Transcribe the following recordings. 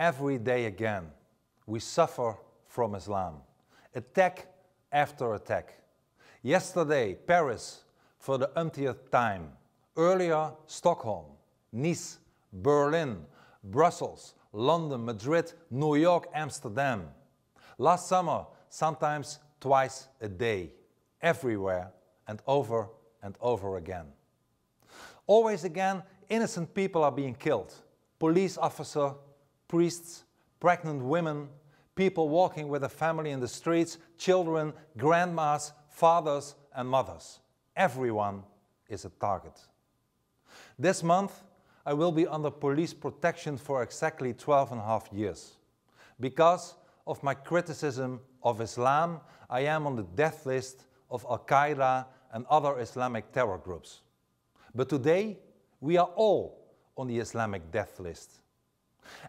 Every day again, we suffer from Islam. Attack after attack. Yesterday, Paris for the umpteenth time. Earlier, Stockholm, Nice, Berlin, Brussels, London, Madrid, New York, Amsterdam. Last summer, sometimes twice a day. Everywhere and over again. Always again, innocent people are being killed. Police officers, priests, pregnant women, people walking with a family in the streets, children, grandmas, fathers and mothers. Everyone is a target. This month, I will be under police protection for exactly 12.5 years. Because of my criticism of Islam, I am on the death list of Al-Qaeda and other Islamic terror groups. But today, we are all on the Islamic death list.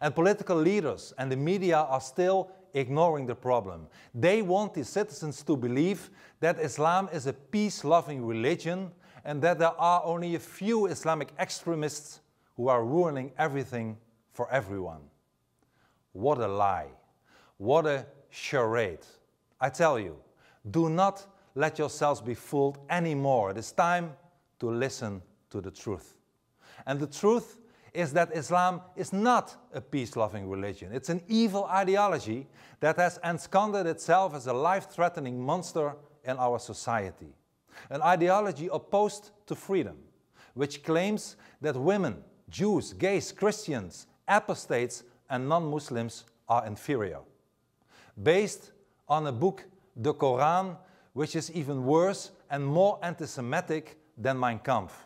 And political leaders and the media are still ignoring the problem. They want the citizens to believe that Islam is a peace-loving religion and that there are only a few Islamic extremists who are ruining everything for everyone. What a lie. What a charade. I tell you, do not let yourselves be fooled anymore. It is time to listen to the truth. And the truth is that Islam is not a peace-loving religion. It's an evil ideology that has ensconced itself as a life-threatening monster in our society. An ideology opposed to freedom, which claims that women, Jews, gays, Christians, apostates and non-Muslims are inferior. Based on a book, the Quran, which is even worse and more anti-Semitic than Mein Kampf,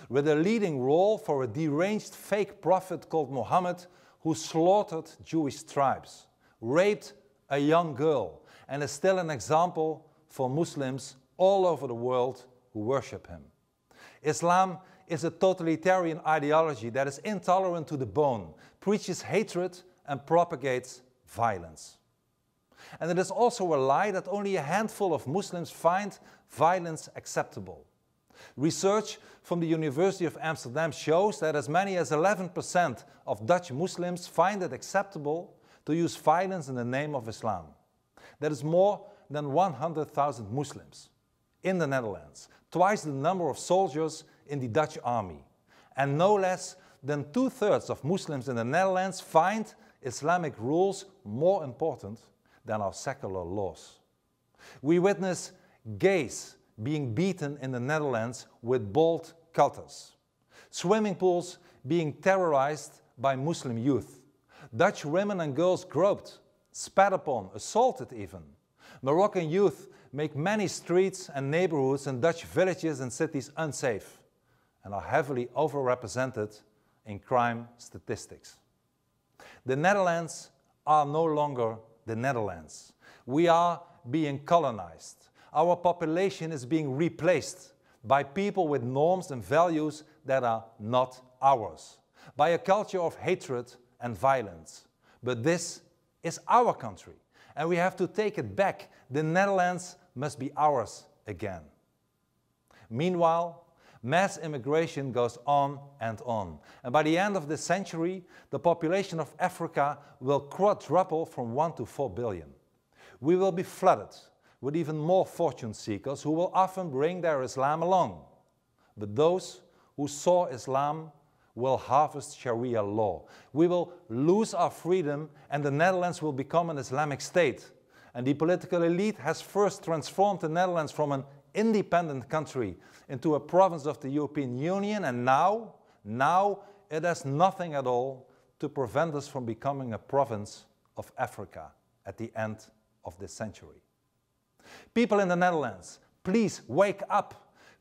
with a leading role for a deranged fake prophet called Muhammad who slaughtered Jewish tribes, raped a young girl, and is still an example for Muslims all over the world who worship him. Islam is a totalitarian ideology that is intolerant to the bone, preaches hatred and propagates violence. And it is also a lie that only a handful of Muslims find violence acceptable. Research from the University of Amsterdam shows that as many as 11% of Dutch Muslims find it acceptable to use violence in the name of Islam. That is more than 100,000 Muslims in the Netherlands, twice the number of soldiers in the Dutch army. And no less than 2/3 of Muslims in the Netherlands find Islamic rules more important than our secular laws. We witness gays being beaten in the Netherlands with bolt cutters, swimming pools being terrorized by Muslim youth, Dutch women and girls groped, spat upon, assaulted even. Moroccan youth make many streets and neighborhoods in Dutch villages and cities unsafe and are heavily overrepresented in crime statistics. The Netherlands are no longer the Netherlands. We are being colonized. Our population is being replaced by people with norms and values that are not ours, by a culture of hatred and violence. But this is our country, and we have to take it back. The Netherlands must be ours again. Meanwhile, mass immigration goes on, and by the end of this century, the population of Africa will quadruple from 1 to 4 billion. We will be flooded with even more fortune seekers who will often bring their Islam along. But those who sow Islam will harvest Sharia law. We will lose our freedom and the Netherlands will become an Islamic state. And the political elite has first transformed the Netherlands from an independent country into a province of the European Union, and now it has nothing at all to prevent us from becoming a province of Africa at the end of this century. People in the Netherlands, please wake up.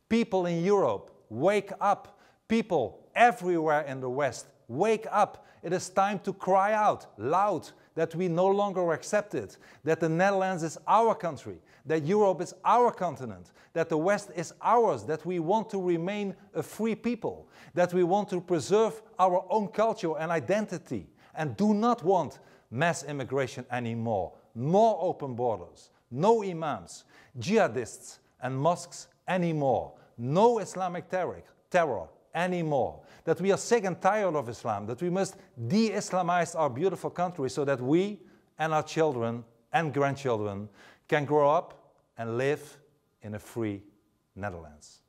People in Europe, wake up. People everywhere in the West, wake up. It is time to cry out loud that we no longer accept it, that the Netherlands is our country, that Europe is our continent, that the West is ours, that we want to remain a free people, that we want to preserve our own culture and identity, and do not want mass immigration anymore, more open borders, no imams, jihadists and mosques anymore, no Islamic terror anymore, that we are sick and tired of Islam, that we must de-Islamize our beautiful country so that we and our children and grandchildren can grow up and live in a free Netherlands.